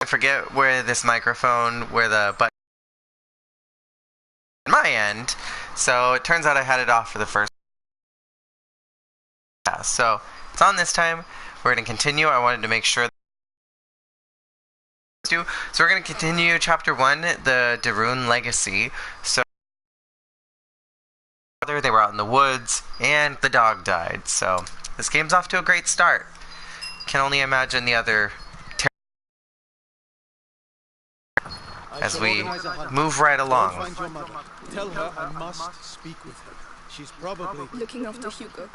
I forget where this microphone, where the button on my end, so it turns out I had it off for the first pass. So it's on this time. We're going to continue. I wanted to make sure. So we're going to continue Chapter 1, the de Rune Legacy. So they were out in the woods, and the dog died. So this game's off to a great start. Can only imagine the other as we move right along. Tell her I must speak with her. She's probably looking after Hugo.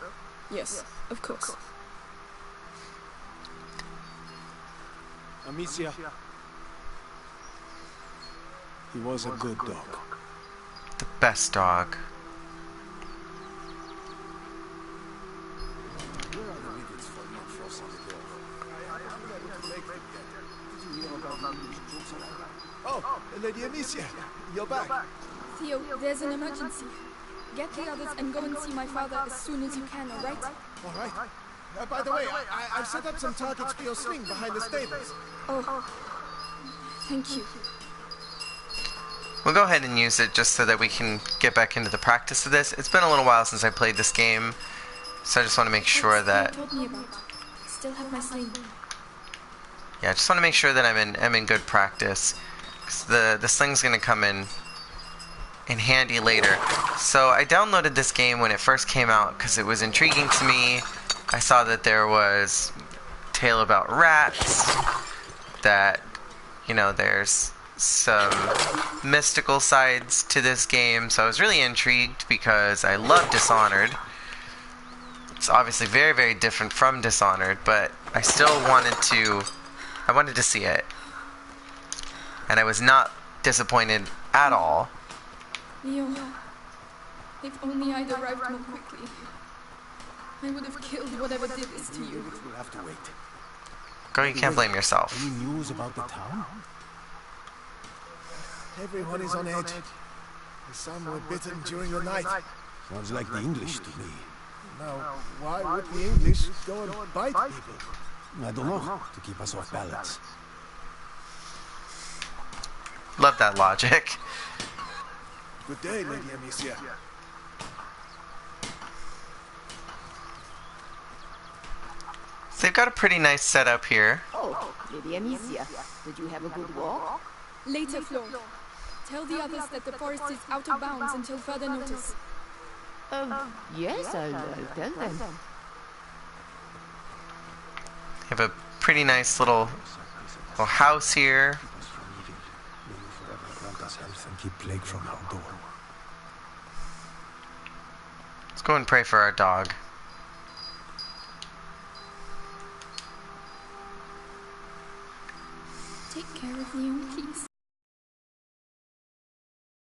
Yes, of course. Amicia. He was a good dog. The best dog. Oh, Lady Amicia, you're back. Theo, there's an emergency. Get the others and go and see my father as soon as you can, alright? Alright. By the way, I've set up some targets for your sling behind the stables. Oh, thank you. We'll go ahead and use it just so that we can get back into the practice of this. It's been a little while since I played this game, so I just want to make sure that... told me about. Still have my sling. Yeah, I just want to make sure that I'm in good practice. 'Cause the sling's going to come in handy later. So I downloaded this game when it first came out because it was intriguing to me. I saw that there was a tale about rats, that, you know, there's some mystical sides to this game, so I was really intrigued because I love Dishonored. It's obviously very, very different from Dishonored, but I still wanted to see it. And I was not disappointed at all. Leo, if only I'd arrived more quickly, I would have killed whatever did this to you. We'll have to wait. Girl, you can't blame yourself. Any news about the town? Everyone is on edge. Some were bitten during the night. Sounds like the English to me. Now, why would the English go and bite people? I don't know. To keep us off balance. Love that logic. Good day, Lady Amicia. So they've got a pretty nice setup here. Oh, Lady Amicia, did you have a good walk? Later, Flo. Tell the others that the forest is out of bounds until further notice. Yes, I'll tell them. They have a pretty nice little house here. Keep plague from our door. Let's go and pray for our dog. Take care of Leon, please.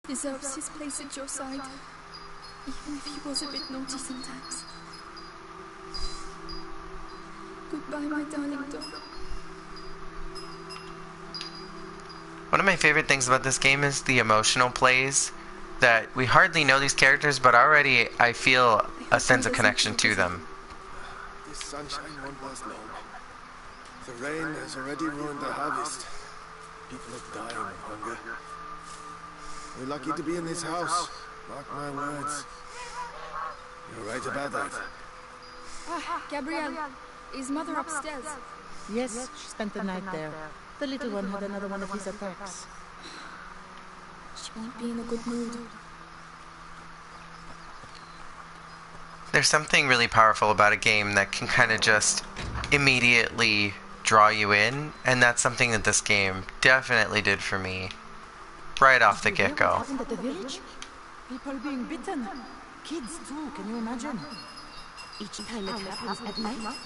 He deserves his place at your side, even if he was a bit naughty sometimes. Goodbye, my darling dog. One of my favorite things about this game is the emotional plays. That we hardly know these characters, but already I feel a sense of connection to them. This sunshine won't last long. The rain has already ruined the harvest. People are dying of hunger. We're lucky to be in this house. Mark my words. You're right about that. Gabrielle, is Mother upstairs? Yes, she spent the night there. The little one had another one of his attacks. She won't be in a good mood. There's something really powerful about a game that can kind of just immediately draw you in, and that's something that this game definitely did for me right off the get-go. What happened at the village? People being bitten. Kids too, can you imagine? Each time it happens at night?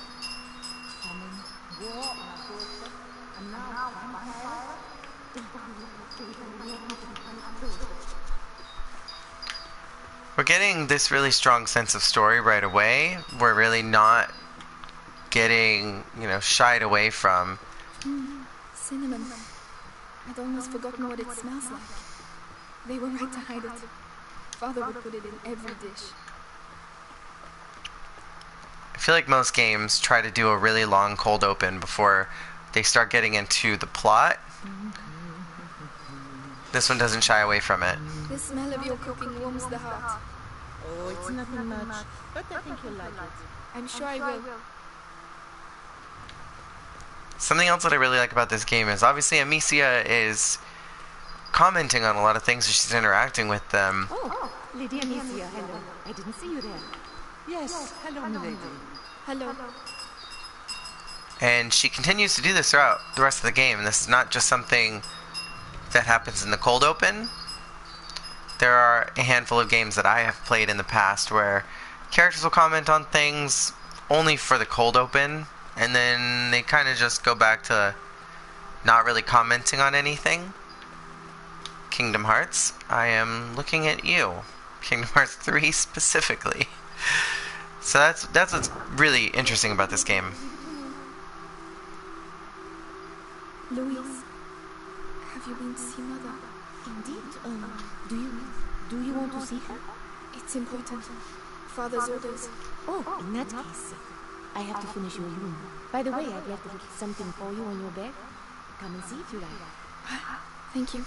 And now, We're getting this really strong sense of story right away. We're really not getting, shied away from. Cinnamon. I'd almost forgotten what it smells like. They were right to hide it. Father would put it in every dish. I feel like most games try to do a really long cold open before they start getting into the plot. This one doesn't shy away from it. The smell of your cooking warms the heart. Oh, it's nothing much, but I think you'll like it. I'm sure I will. Something else that I really like about this game is obviously Amicia is commenting on a lot of things as she's interacting with them. Oh, Lady Amicia, hello. I didn't see you there. Yes, hello, milady. Hello. And she continues to do this throughout the rest of the game. And this is not just something that happens in the cold open. There are a handful of games that I have played in the past where characters will comment on things only for the cold open, and then they kind of just go back to not really commenting on anything. Kingdom Hearts, I am looking at you. Kingdom Hearts 3 specifically. So that's what's really interesting about this game. Louise, have you been to see Mother? Indeed. Do you want to see her? It's important. Father's orders. Oh, in that case, I have to finish your room. By the way, I've left something for you on your bed. Come and see if you like. Thank you.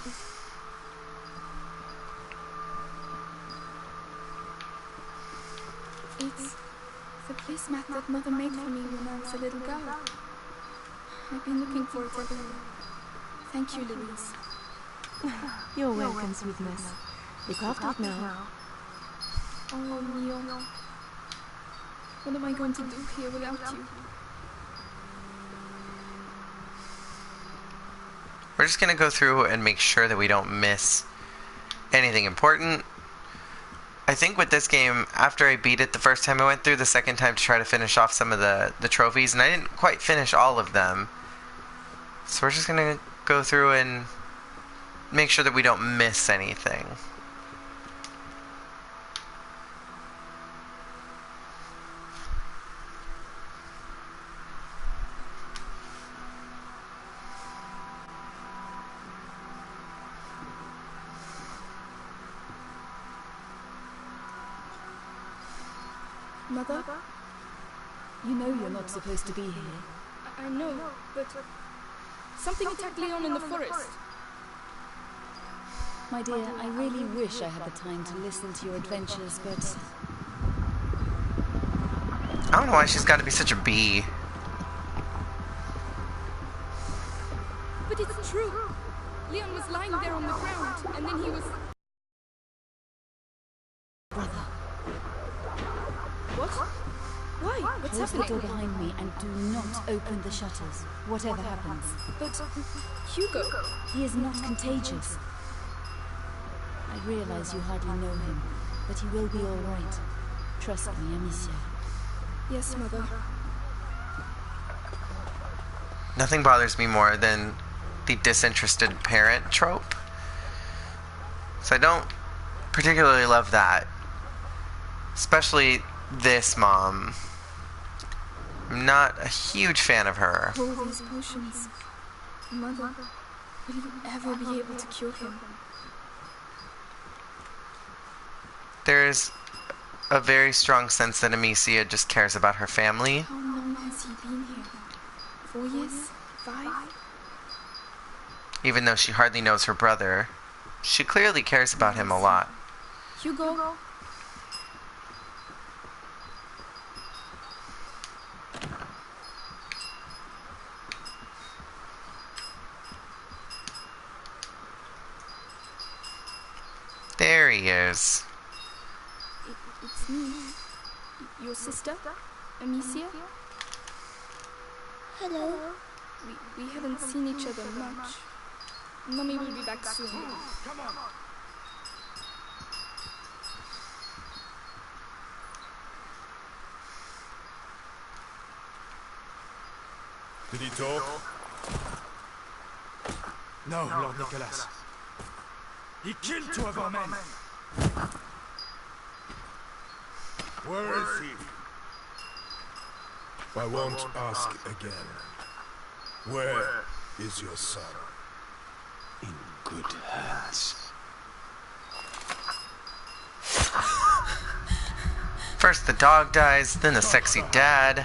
It's the placemat that Mother made for me when I was a little girl. I've been looking for it everywhere. Thank you, Louise. You're welcome, sweetness. Look after it now. Oh, Leon. What am I going to do here without you? We're just going to go through and make sure that we don't miss anything important. I think with this game, after I beat it the first time I went through, the second time to try to finish off some of the trophies, and I didn't quite finish all of them. So we're just going to go through and make sure that we don't miss anything. Mother? You know you're not supposed to be here. I know, but something attacked Leon in the forest. My dear, I really wish I had the time to listen to your adventures, but I don't know why she's got to be such a bee. But it's true. Leon was lying there on the ground, and then he was... brother, What? Why? What's close the door happening? behind me and do not open the shutters, whatever happens. But Hugo... He is not contagious. I realize you hardly know him, but he will be all right. Trust me, Amicia. Yes, Mother. Nothing bothers me more than the disinterested parent trope. So I don't particularly love that. Especially this mom. I'm not a huge fan of her. All these potions. Mother, will you ever be able to cure him? There's a very strong sense that Amicia just cares about her family. How long has he been here? 4 years? 5? Even though she hardly knows her brother, she clearly cares about him a lot. Hugo? There he is. It's me. Your sister? Amicia? Hello. We haven't seen each other much. Mommy will be back soon. Did he talk? No, Lord Nicholas. He killed 2 of our men. Where is he? I won't ask again. Where is your son? In good hands. First the dog dies, then the sexy dad.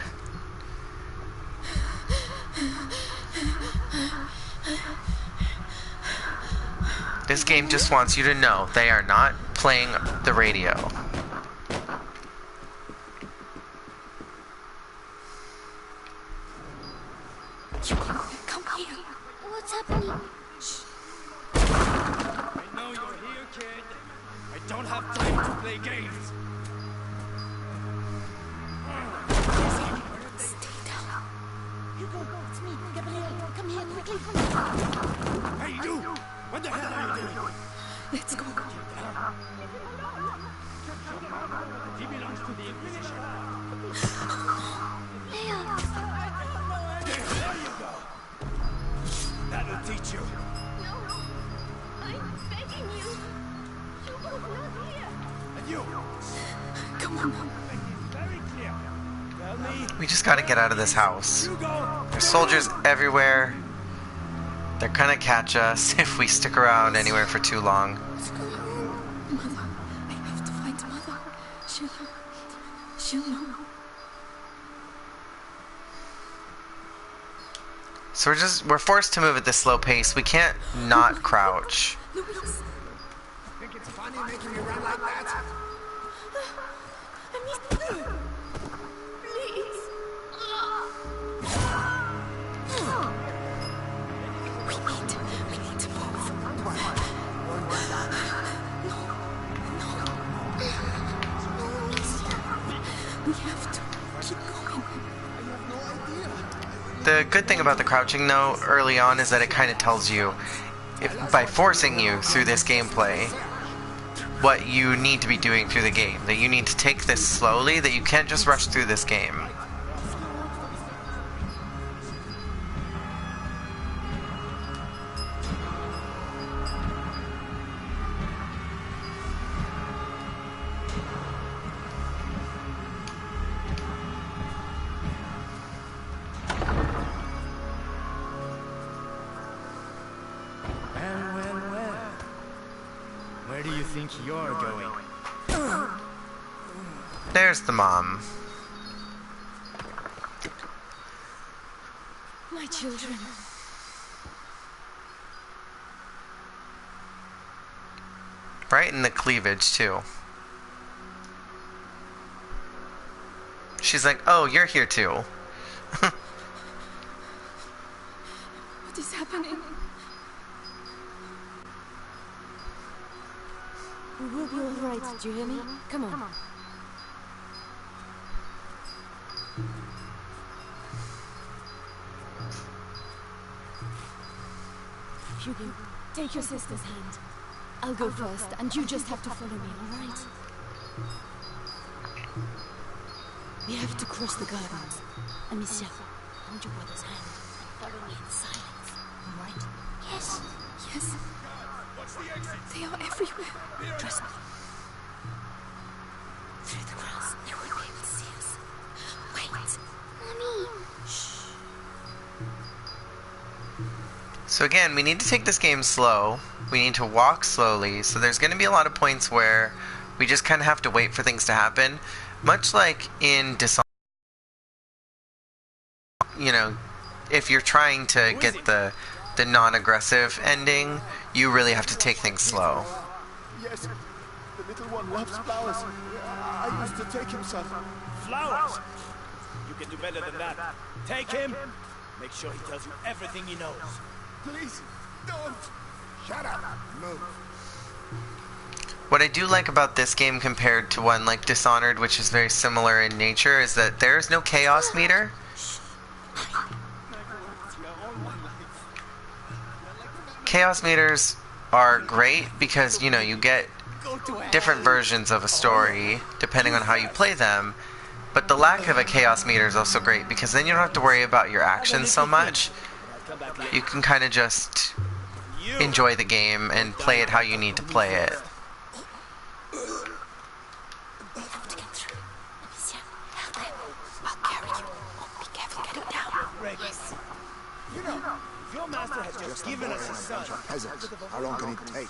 This game just wants you to know they are not playing the radio. Come here. What's happening? I know you're here, kid. I don't have time to play games. Stay down. Hugo, it's me, Gabriel. Come here, quickly, come here. Hey, you! What the hell are you doing? Let's go. He belongs to the Inquisition. There you go. That'll teach you. No, I'm begging you. Hugo's not here. And you. Come on. Make it very clear. Tell me, We just gotta get out of this house. Hugo. There's soldiers everywhere. They're gonna catch us if we stick around anywhere for too long. Mother, I have to find Mother. She'll know. So we're forced to move at this slow pace. We can't not crouch. Louise. Think it's funny making me run like that? Please. We need to move. We have to keep going. The good thing about the crouching, though, early on is that it kind of tells you, by forcing you through this gameplay, what you need to be doing through the game. That you need to take this slowly, that you can't just rush through this game. Well. Where do you think you're going? There's the mom. My children. Right in the cleavage, too. She's like, oh, you're here too. What is happening? We will be all right, do you hear me? Come on. Hugo, take your sister's hand. I'll go first, and you just have to follow me, all right? We have to cross the gardens. Amicia, hold your brother's hand and follow me in silence, all right? Yes. Yes. They are everywhere. Trust me. Through the grass, they won't be able to see us. Wait. Mommy. So again, we need to take this game slow. We need to walk slowly. So there's going to be a lot of points where we just kind of have to wait for things to happen. Much like in Dishonored, you know, if you're trying to get the non-aggressive ending, you really have to take things slow. Yes, the little one loves flowers. I used to take him some. Flowers? You can do better than that. Take him. Make sure he tells you everything he knows. Please, don't. Shut up. Move. What I do like about this game compared to one like Dishonored, which is very similar in nature, is that there is no chaos meter. Chaos meters are great because, you know, you get different versions of a story depending on how you play them. But the lack of a chaos meter is also great because then you don't have to worry about your actions so much. You can kind of just enjoy the game and play it how you need to play it. You know, if your master has just given us his son. Peasants. How long can it take?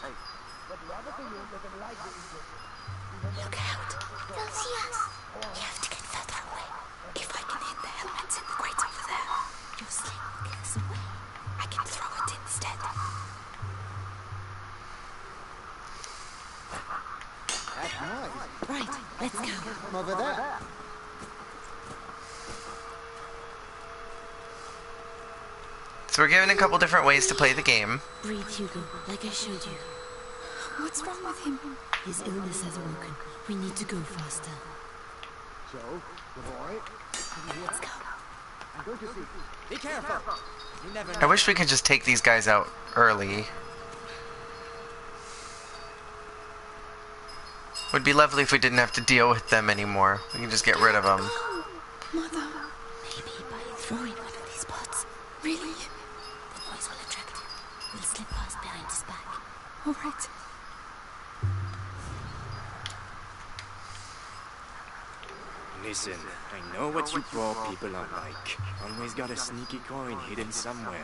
Look out. They'll see us. We have to get further away. If I can hit the helmets in the grates over there, your sling will get us away. I can throw it instead. Right, let's go. Over there. So we're given a couple different ways to play the game. Breathe, Hugo, like I showed you. What's wrong with him? His illness has woken. We need to go faster. So, the boy. Let's go. I'm going to see. Be careful. You never I know. wish we could just take these guys out early. Would be lovely if we didn't have to deal with them anymore. We can just get rid of them. Mother, Maybe by throwing one of these pots, really? the noise will attract him. We'll slip past behind his back. All right. Listen, I know what you poor people are like. Always got a sneaky coin hidden somewhere.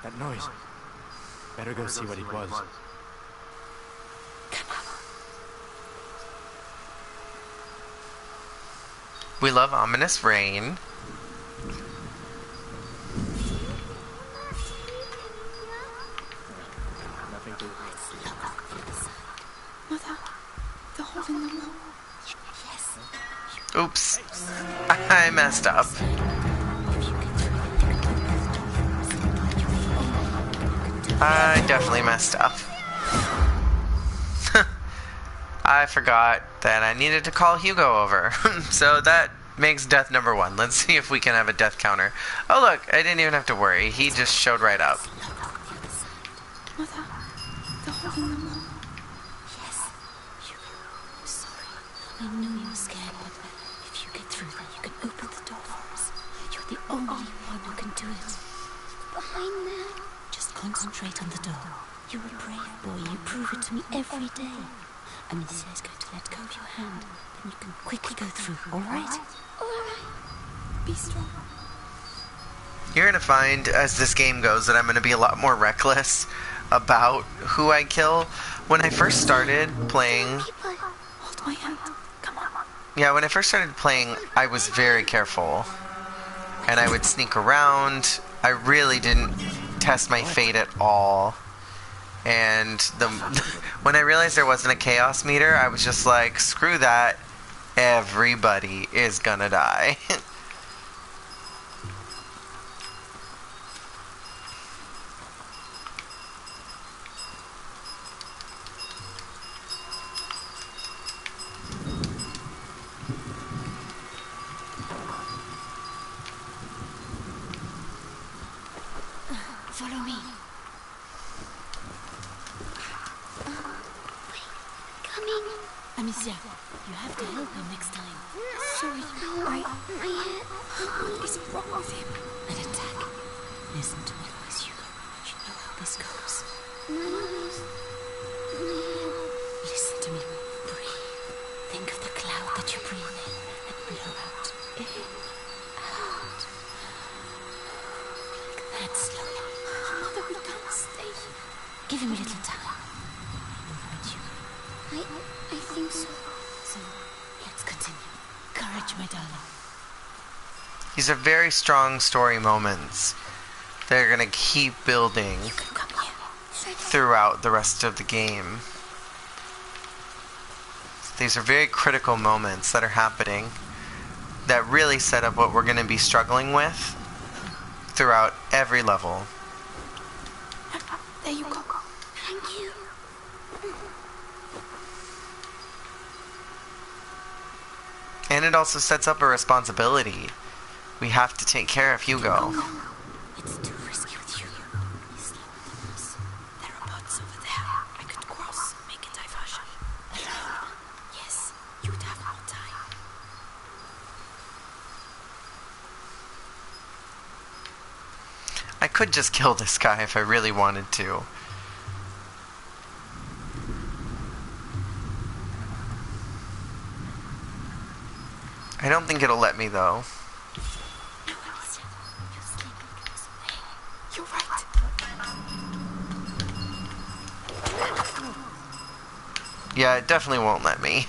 That noise. Better go see what it was. We love ominous rain. Nothing to... Mother, the hole in the wall. Oops. I messed up. I definitely messed up. I forgot that I needed to call Hugo over. So that makes death number 1. Let's see if we can have a death counter. Oh look, I didn't even have to worry. He just showed right up. Mother, the hole in the wall. Yes, Hugo, I'm sorry. I know you're scared, but if you get through there, you can open the door for us. You're the only one who can do it. Behind there. Just concentrate on the door. You're a brave boy. You prove it to me every day. Amicia is going to let go of your hand. Then you can quickly go through, all right? Be strong. You're gonna find, as this game goes, that I'm gonna be a lot more reckless about who I kill. When I first started playing... Hold my hand. Come on. Yeah, when I first started playing, I was very careful. And I would sneak around. I really didn't test my fate at all. And when I realized there wasn't a chaos meter, I was just like, screw that. Everybody is gonna die. Follow me. Coming. Amicia, you have to help him next time. Sorry, My head. What is wrong with him? An attack. Listen to my voice, Hugo. You know how this goes. My eyes. My head. Listen to me. Breathe. Think of the cloud that you breathe in and blow out. In, out. Like that slowly. Mother, we can't stay here. Give him a little time. You'll find Hugo. I think so. So, let's continue. Courage, my darling. These are very strong story moments. They're gonna keep building Come here. throughout the rest of the game. These are very critical moments that are happening that really set up what we're gonna be struggling with throughout every level. There you go. Thank you. And it also sets up a responsibility. We have to take care of Hugo. It's too risky with Hugo. He's slower than us. There are boats over there. I could cross and make a diversion. Alone? Yes, you'd have more time. I could just kill this guy if I really wanted to. I don't think it'll let me though. No, Amicia. Your sleep will give us away. You're right. Yeah, it definitely won't let me.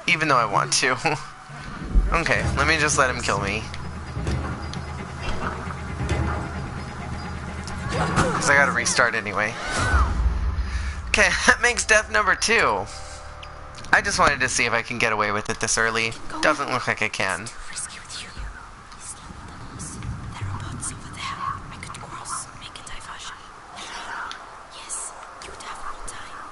Even though I want to. Okay, let me just let him kill me. Because I gotta restart anyway. Okay, that makes death number 2. I just wanted to see if I can get away with it this early. Doesn't look like I can. Too risky with you. He's slower than us. There are bots over there. I could cross, make a diversion. Yes, you'd have more time.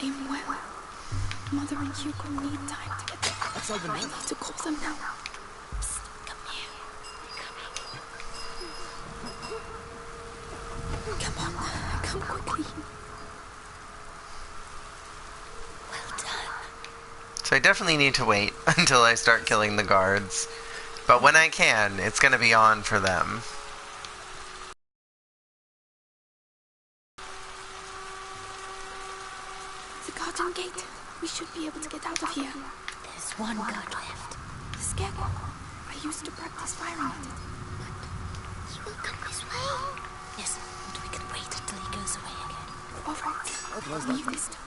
Aim well. Mother and Hugo need time to get there. I need to call them now. Psst, come here. Come on, come quickly. Well done. So I definitely need to wait until I start killing the guards. But when I can, it's gonna be on for them. The garden gate. We should be able to get out of here. There's one guard left. The scarecrow. I used to practice firing at it. He will come this way. Yes, but we can wait until he goes away again. All right. Leave this to me.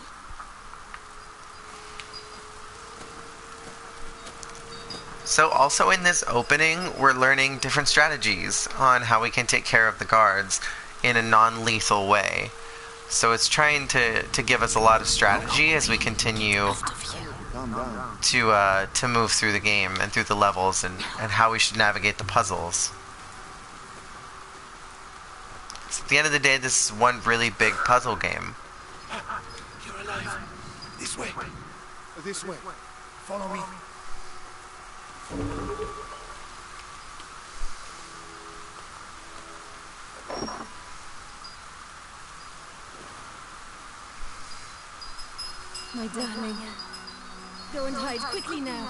So also in this opening, we're learning different strategies on how we can take care of the guards in a non-lethal way. So it's trying to give us a lot of strategy as we continue to move through the game and through the levels and how we should navigate the puzzles. So at the end of the day, this is one really big puzzle game. You're alive. This way. This way. Follow me. My darling. Go and hide quickly now.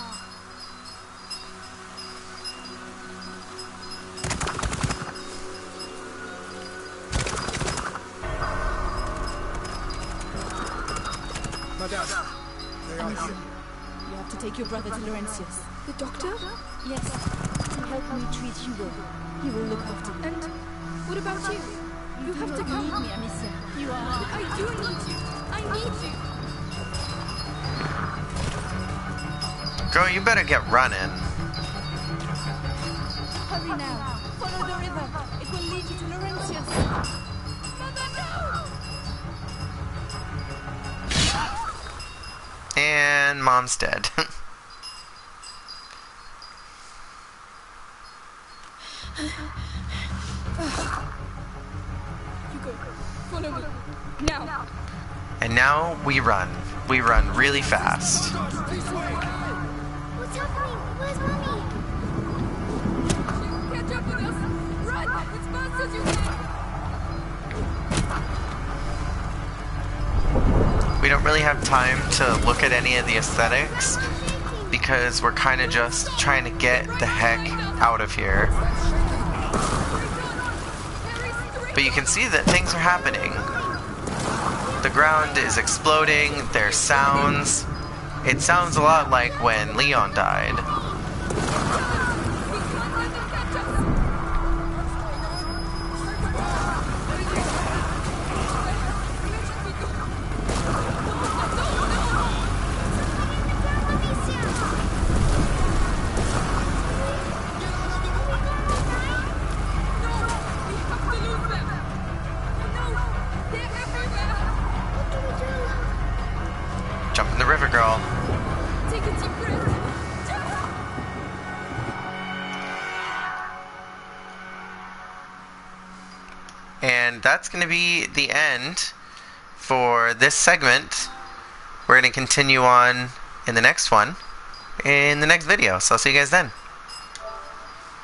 Madame, they are here. You have to take your brother to Laurentius. The doctor? Yes, to help me treat Hugo. He will look after you. And what about you? You have to Need come. me, Amicia. You are. I do need you. I need you. Girl, you better get running. Hurry now. Follow the river. It will lead you to Laurentius. Mother, no! And Mom's dead. Hugo, follow me. Now. And now we run. We run really fast. What's happening? Where's Mommy? Catch up with us. Run as fast as you can. We don't really have time to look at any of the aesthetics because we're kind of just trying to get the heck out of here. But you can see that things are happening. The ground is exploding, there's sounds. It sounds a lot like when Leon died. Jump in the river, girl. Take a deep breath. And that's going to be the end for this segment. We're going to continue on in the next one, in the next video. So I'll see you guys then.